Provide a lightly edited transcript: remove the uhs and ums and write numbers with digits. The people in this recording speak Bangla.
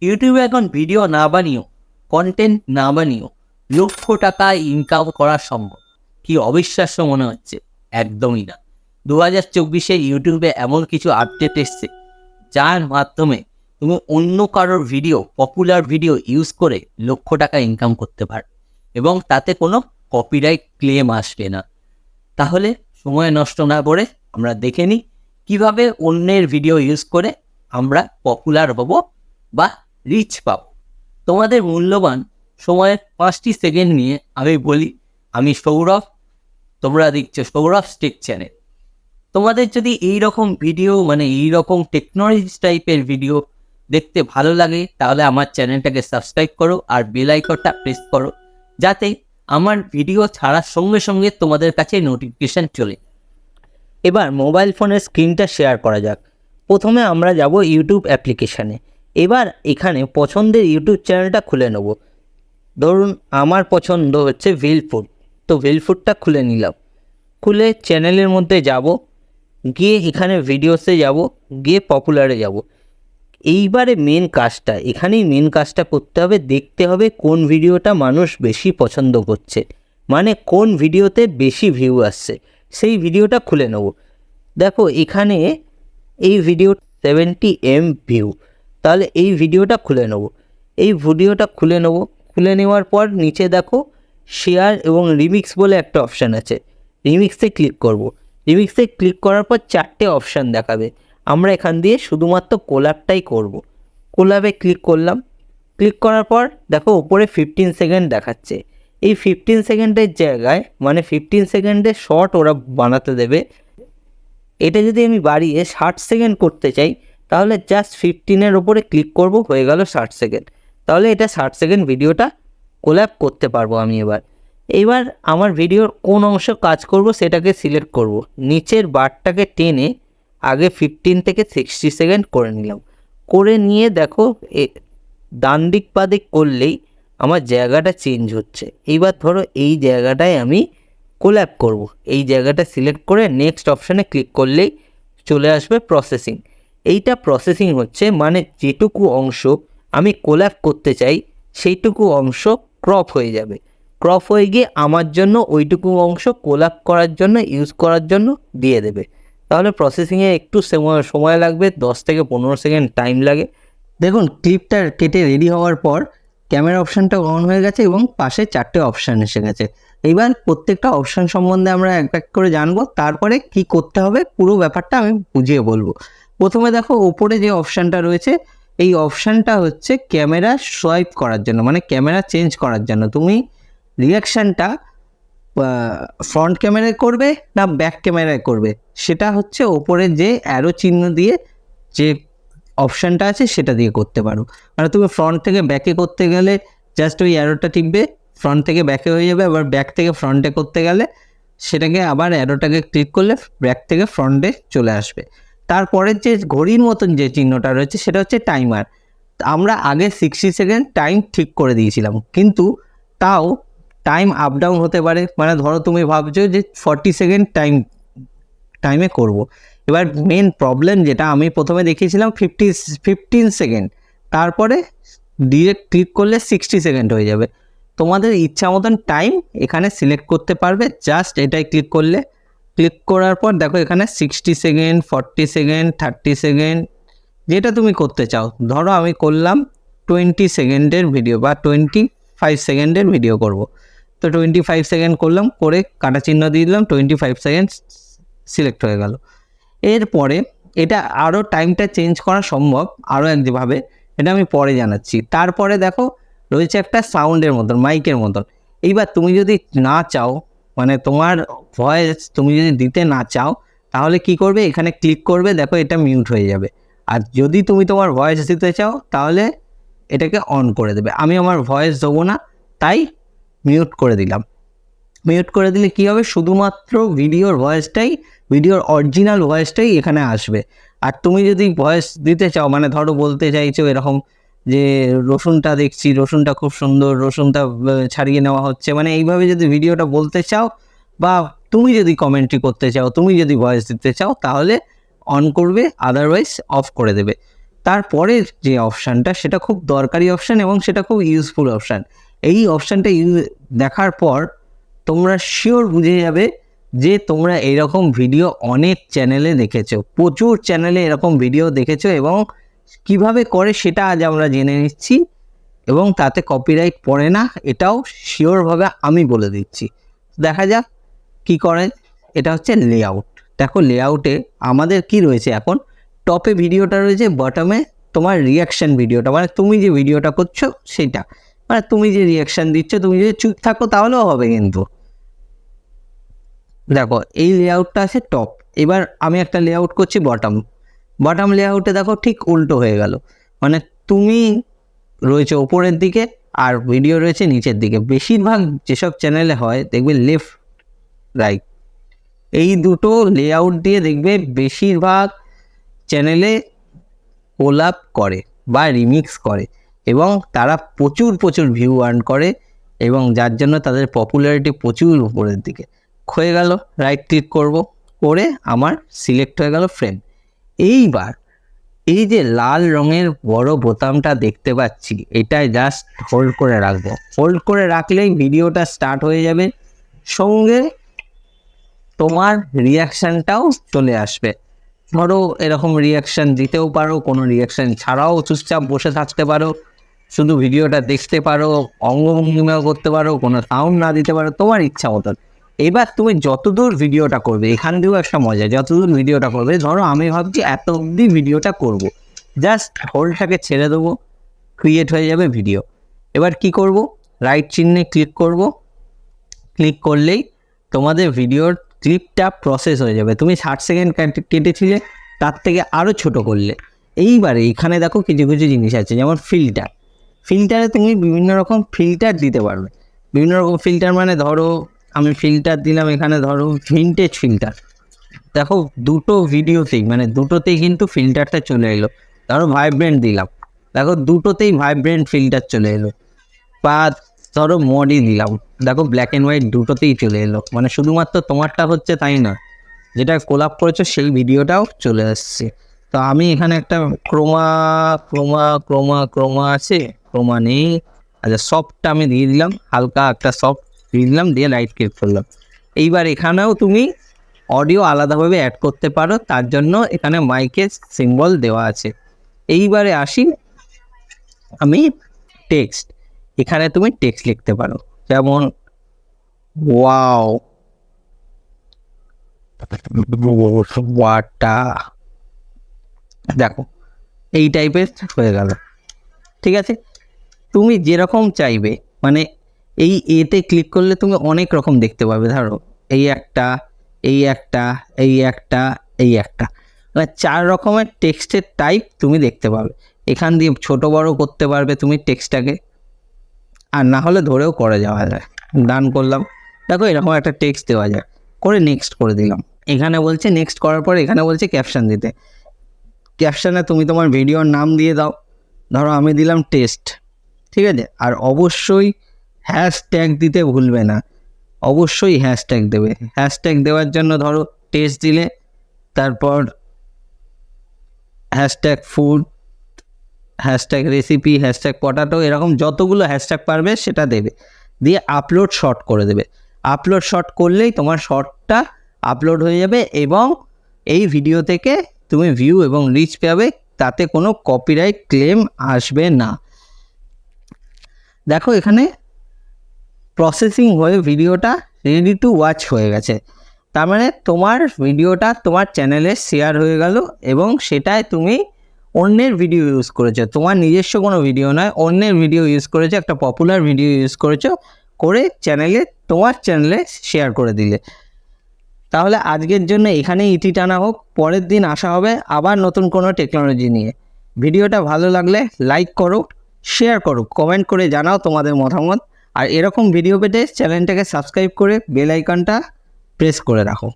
ইউটিউবে এখন ভিডিও না বানিয়েও, কন্টেন্ট না বানিয়েও লক্ষ টাকা ইনকাম করা সম্ভব। কি অবিশ্বাস্য মনে হচ্ছে? একদমই না। 2024-এ ইউটিউবে এমন কিছু আপডেট এসছে যার মাধ্যমে তুমি অন্য কারোর ভিডিও, পপুলার ভিডিও ইউজ করে লক্ষ টাকা ইনকাম করতে পারো এবং তাতে কোনো কপিরাইট ক্লেম আসবে না। তাহলে সময় নষ্ট না করে আমরা দেখে নিই কীভাবে অন্যের ভিডিও ইউজ করে আমরা পপুলার হব বা রিচ পাবো। তোমাদের মূল্যবান সময়ের 5টি সেকেন্ড নিয়ে আমি বলি, আমি সৌরভ, তোমরা দেখছো সৌরভ টেক চ্যানেল। তোমাদের যদি এই রকম ভিডিও, মানে এই রকম টেকনোলজি টাইপের ভিডিও দেখতে ভালো লাগে, তাহলে আমার চ্যানেলটাকে সাবস্ক্রাইব করো আর বেল আইকনটা প্রেস করো, যাতে আমার ভিডিও ছাড়ার সঙ্গে সঙ্গে তোমাদের কাছে নোটিফিকেশান চলে। এবার মোবাইল ফোনের স্ক্রিনটা শেয়ার করা যাক। প্রথমে আমরা যাব ইউটিউব অ্যাপ্লিকেশানে। এবার এখানে পছন্দের ইউটিউব চ্যানেলটা খুলে নেব। ধরুন আমার পছন্দ হচ্ছে ভিলফুড, তো ভিলফুডটা খুলে নিলাম। খুলে চ্যানেলের মধ্যে যাব, গিয়ে এখানে ভিডিওসে যাব, গিয়ে পপুলারে যাব। এইবারে এখানেই মেন কাজটা করতে হবে, দেখতে হবে কোন ভিডিওটা মানুষ বেশি পছন্দ করছে, মানে কোন ভিডিওতে বেশি ভিউ আসছে, সেই ভিডিওটা খুলে নেব। দেখো এখানে এই ভিডিও 70M ভিউ, তাহলে এই ভিডিওটা খুলে নেব। খুলে নেওয়ার পর নিচে দেখো শেয়ার এবং রিমিক্স বলে একটা অপশান আছে, রিমিক্সে ক্লিক করব। রিমিক্সে ক্লিক করার পর 4টে অপশান দেখাবে, আমরা এখান দিয়ে শুধুমাত্র কোলাবটাই করব। কোলাবে ক্লিক করলাম। ক্লিক করার পর দেখো উপরে 15 সেকেন্ড দেখাচ্ছে। এই 15 সেকেন্ডের জায়গায়, মানে 15 সেকেন্ডের শর্ট ওরা বানাতে দেবে। এটা যদি আমি বাড়িয়ে 60 সেকেন্ড করতে চাই, তাহলে জাস্ট 15-এর ওপরে ক্লিক করব, হয়ে গেল 60 সেকেন্ড। তাহলে এটা 60 সেকেন্ড ভিডিওটা কোল্যাব করতে পারবো আমি। এবার আমার ভিডিওর কোন অংশ কাজ করব সেটাকে সিলেক্ট করব। নিচের বারটাকে টেনে আগে 15 থেকে 60 সেকেন্ড করে নিলাম। করে নিয়ে দেখো ডান দিক বা দিক করলেই আমার জায়গাটা চেঞ্জ হচ্ছে। এইবার ধরো এই জায়গাটায় আমি কোল্যাব করব, এই জায়গাটা সিলেক্ট করে নেক্সট অপশানে ক্লিক করলেই চলে আসবে প্রসেসিং। এইটা প্রসেসিং হচ্ছে, মানে যেটুকু অংশ আমি কোল্যাব করতে চাই সেইটুকু অংশ ক্রপ হয়ে যাবে। ক্রপ হয়ে গিয়ে আমার জন্য ওইটুকু অংশ কোল্যাব করার জন্য, ইউজ করার জন্য দিয়ে দেবে। তাহলে প্রসেসিংয়ে একটু সময় লাগবে, 10 থেকে 15 সেকেন্ড টাইম লাগে। দেখুন ক্লিপটা কেটে রেডি হওয়ার পর ক্যামেরা অপশানটা অন হয়ে গেছে এবং পাশে 4টে অপশান এসে গেছে। এবার প্রত্যেকটা অপশান সম্বন্ধে আমরা এক এক করে জানবো, তারপরে কি করতে হবে পুরো ব্যাপারটা আমি বুঝিয়ে বলবো। প্রথমে দেখো ওপরে যে অপশানটা রয়েছে, এই অপশানটা হচ্ছে ক্যামেরা সোয়াইপ করার জন্য, মানে ক্যামেরা চেঞ্জ করার জন্য। তুমি রিঅ্যাকশানটা ফ্রন্ট ক্যামেরায় করবে না ব্যাক ক্যামেরায় করবে, সেটা হচ্ছে ওপরে যে অ্যারো চিহ্ন দিয়ে যে অপশানটা আছে সেটা দিয়ে করতে পারো। মানে তুমি ফ্রন্ট থেকে ব্যাকে করতে গেলে জাস্ট ওই অ্যারোটা টিপবে, ফ্রন্ট থেকে ব্যাকে হয়ে যাবে। আবার ব্যাক থেকে ফ্রন্টে করতে গেলে সেটাকে আবার অ্যারোটাকে ক্লিক করলে ব্যাক থেকে ফ্রন্টে চলে আসবে। তারপরের যে ঘড়ির মতন যে চিহ্নটা রয়েছে সেটা হচ্ছে টাইমার। আমরা আগে 60 সেকেন্ড টাইম ঠিক করে দিয়েছিলাম, কিন্তু তাও টাইম আপ ডাউন হতে পারে। মানে ধরো তুমি ভাবছো যে 40 সেকেন্ড টাইমে করব। এবার মেন প্রবলেম যেটা আমি প্রথমে দেখিয়েছিলাম 15 সেকেন্ড, তারপরে ডিরেক্ট ক্লিক করলে 60 সেকেন্ড হয়ে যাবে। তোমাদের ইচ্ছা মতন টাইম এখানে সিলেক্ট করতে পারবে, জাস্ট এটাই ক্লিক করলে। ক্লিক করার পর দেখো এখানে 60 সেকেন্ড, 40 সেকেন্ড, 30 সেকেন্ড, যেটা তুমি করতে চাও। ধরো আমি করলাম 20 সেকেন্ডের ভিডিও বা 25 সেকেন্ডের ভিডিও করব, তো 25 সেকেন্ড করলাম, করে কাটা চিহ্ন দিয়ে দিলাম, 25 সেকেন্ড সিলেক্ট হয়ে গেল। এরপরে এটা আরও টাইমটা চেঞ্জ করা সম্ভব আরও একভাবে, এটা আমি পরে জানাচ্ছি। তারপরে দেখো রয়েছে একটা সাউন্ডের মতন, মাইকের মতন। এইবার তুমি যদি না চাও, মানে তোমার ভয়েস তুমি যদি দিতে না চাও, তাহলে কি করবে, এখানে ক্লিক করবে, দেখো এটা মিউট হয়ে যাবে। আর যদি তুমি তোমার ভয়েস দিতে চাও তাহলে এটাকে অন করে দেবে। আমি আমার ভয়েস দেবো না, তাই মিউট করে দিলাম। মিউট করে দিলে কী হবে, শুধুমাত্র ভিডিওর অরিজিনাল ভয়েসটাই এখানে আসবে। আর তুমি যদি ভয়েস দিতে চাও, মানে ধরো বলতে চাইছো এরকম যে রসুনটা দেখছি, রসুনটা খুব সুন্দর, রসুনটা ছাড়িয়ে নেওয়া হচ্ছে, মানে এইভাবে যদি ভিডিওটা বলতে চাও, বা তুমি যদি কমেন্ট্রি করতে চাও, তুমি যদি ভয়েস দিতে চাও, তাহলে অন করবে, আদারওয়াইজ অফ করে দেবে। তারপরের যে অপশানটা সেটা খুব দরকারি অপশান এবং সেটা খুব ইউজফুল অপশান। এই অপশানটা দেখার পর তোমরা শিওর বুঝে যাবে যে তোমরা এরকম ভিডিও অনেক চ্যানেলে দেখেছো, প্রচুর চ্যানেলে এরকম ভিডিও দেখেছো এবং কিভাবে করে সেটা আজ আমরা জেনে নিচ্ছি এবং তাতে কপিরাইট পড়ে না এটাও শিওরভাবে আমি বলে দিচ্ছি। দেখা যাক কি করে। এটা হচ্ছে লেআউট। দেখো লেআউটে আমাদের কি রয়েছে, এখন টপে ভিডিওটা রয়েছে, বটমে তোমার রিয়াকশান ভিডিওটা, মানে তুমি যে ভিডিওটা করছো সেটা, মানে তুমি যে রিয়াকশান দিচ্ছ। তুমি যদি চুপ থাকো তাহলেও হবে, কিন্তু দেখো এই লেআউটটা আছে টপ। এবার আমি একটা লেআউট করছি বটম লেআউটে দেখো ঠিক উল্টো হয়ে গেল, মানে তুমি রয়েছে ওপরের দিকে আর ভিডিও রয়েছে নিচের দিকে। বেশিরভাগ যেসব চ্যানেলে হয় দেখবে লেফট রাইট, এই দুটো লেআউট দিয়ে দেখবে বেশিরভাগ চ্যানেলে কোলাপ করে বা রিমিক্স করে এবং তারা প্রচুর ভিউ আর্ন করে এবং যার জন্য তাদের পপুলারিটি প্রচুর উপরের দিকে। হয়ে গেল, রাইট ক্লিক করব, করে আমার সিলেক্ট হয়ে গেল ফ্রেম। এইবার এই যে লাল রঙের বড় বোতামটা দেখতে পাচ্ছি, এটাই জাস্ট হোল্ড করে রাখবো। হোল্ড করে রাখলেই ভিডিওটা স্টার্ট হয়ে যাবে, সঙ্গে তোমার রিয়াকশানটাও চলে আসবে। ধরো এরকম রিয়াকশান দিতেও পারো, কোনো রিয়াকশান ছাড়াও চুপচাপ বসে থাকতে পারো, শুধু ভিডিওটা দেখতে পারো, অঙ্গভঙ্গিমাও করতে পারো, কোনো সাউন্ড না দিতে পারো, তোমার ইচ্ছা মতন। এবার তুমি যতদূর ভিডিওটা করবে, এখান দিয়েও একটা মজা, যতদূর ভিডিওটা করবে, ধরো আমি ভাবছি এত অবধি ভিডিওটা করব, জাস্ট হোল্ডটাকে ছেড়ে দেবো, ক্রিয়েট হয়ে যাবে ভিডিও। এবার কি করব, রাইট চিহ্নে ক্লিক করব, ক্লিক করলেই তোমাদের ভিডিওর ক্লিপটা প্রসেস হয়ে যাবে। তুমি 60 সেকেন্ড কেটেছিলে, তার থেকে আরও ছোট করলে। এইবারে এখানে দেখো কিছু জিনিস আছে, যেমন ফিল্টারে তুমি বিভিন্ন রকম ফিল্টার দিতে পারবে। বিভিন্ন রকম ফিল্টার মানে ধরো আমি ফিল্টার দিলাম এখানে, ধরো ভিনটেজ ফিল্টার। দেখো দুটো ভিডিওতেই, মানে দুটোতেই কিন্তু ফিল্টারটা চলে এলো। ধরো ভাইব্রেন্ট দিলাম, দেখো দুটোতেই ভাইব্রেন্ট ফিল্টার চলে এলো। বা ধরো মডই দিলাম, দেখো ব্ল্যাক অ্যান্ড হোয়াইট দুটোতেই চলে এলো। মানে শুধুমাত্র তোমারটা হচ্ছে তাই না, যেটা কোলাপ করেছো সেই ভিডিওটাও চলে আসছে। তো আমি এখানে একটা ক্রোমা আছে, ক্রোমা নেই। আচ্ছা সফটটা আমি দিয়ে দিলাম, হালকা একটা সফট দিয়ে দিলাম, দিয়ে রাইট ক্লিক করলাম। এইবার এখানেও তুমি অডিও আলাদাভাবে অ্যাড করতে পারো, তার জন্য এখানে মাইকের সিম্বল দেওয়া আছে। এইবারে আসি আমি টেক্সট, এখানে তুমি টেক্সট লিখতে পারো, যেমন ওয়াও ওয়াটা, দেখো এই টাইপের হয়ে গেল। ঠিক আছে, তুমি যেরকম চাইবে, মানে এই এতে ক্লিক করলে তুমি অনেক রকম দেখতে পাবে। ধরো এই একটা, এই একটা, এই একটা, এই একটা, মানে 4 রকমের টেক্সটের টাইপ তুমি দেখতে পাবে। এখান দিয়ে ছোট বড় করতে পারবে তুমি টেক্সটটাকে, আর না হলে ধরেও করা যাওয়া যায়। ডান করলাম, দেখো এরকম একটা টেক্সট দেওয়া যায়, করে নেক্সট করে দিলাম। এখানে বলছে নেক্সট করার পর এখানে বলছে ক্যাপশন দিতে। ক্যাপশনে তুমি তোমার ভিডিওর নাম দিয়ে দাও, ধরো আমি দিলাম টেস্ট, ঠিক আছে। আর অবশ্যই হ্যাশট্যাগ দিতে ভুলবে না, অবশ্যই হ্যাশট্যাগ দেবে। হ্যাশট্যাগ দেওয়ার জন্য ধরো টেস্ট দিলে, তারপর hashtag food, hashtag recipe, hashtag potato, এরকম যতগুলো হ্যাশট্যাগ পারবে সেটা দেবে, দিয়ে আপলোড শর্ট করে দেবে। আপলোড শর্ট করলেই তোমার শর্টটা আপলোড হয়ে যাবে এবং এই ভিডিও থেকে তুমি ভিউ এবং রিচ পাবে, তাতে কোনো কপিরাইট ক্লেম আসবে না। দেখো এখানে প্রসেসিং হয়ে ভিডিওটা রেডি টু ওয়াচ হয়ে গেছে, তার মানে তোমার ভিডিওটা তোমার চ্যানেলে শেয়ার হয়ে গেল এবং সেটায় তুমি অন্যের ভিডিও ইউজ করেছো, তোমার নিজস্ব কোনো ভিডিও নয়, অন্যের ভিডিও ইউজ করেছো, একটা পপুলার ভিডিও ইউজ করেছো, করে তোমার চ্যানেলে শেয়ার করে দিলে। তাহলে আজকের জন্য এখানেই ইতি টানা হোক, পরের দিন আসা হবে আবার নতুন কোনো টেকনোলজি নিয়ে। ভিডিওটা ভালো লাগলে লাইক করো, শেয়ার করো, কমেন্ট করে জানাও তোমাদের মতামত। আর এরকম ভিডিও পেতে চ্যানেলটাকে সাবস্ক্রাইব করে বেল আইকনটা প্রেস করে রাখো।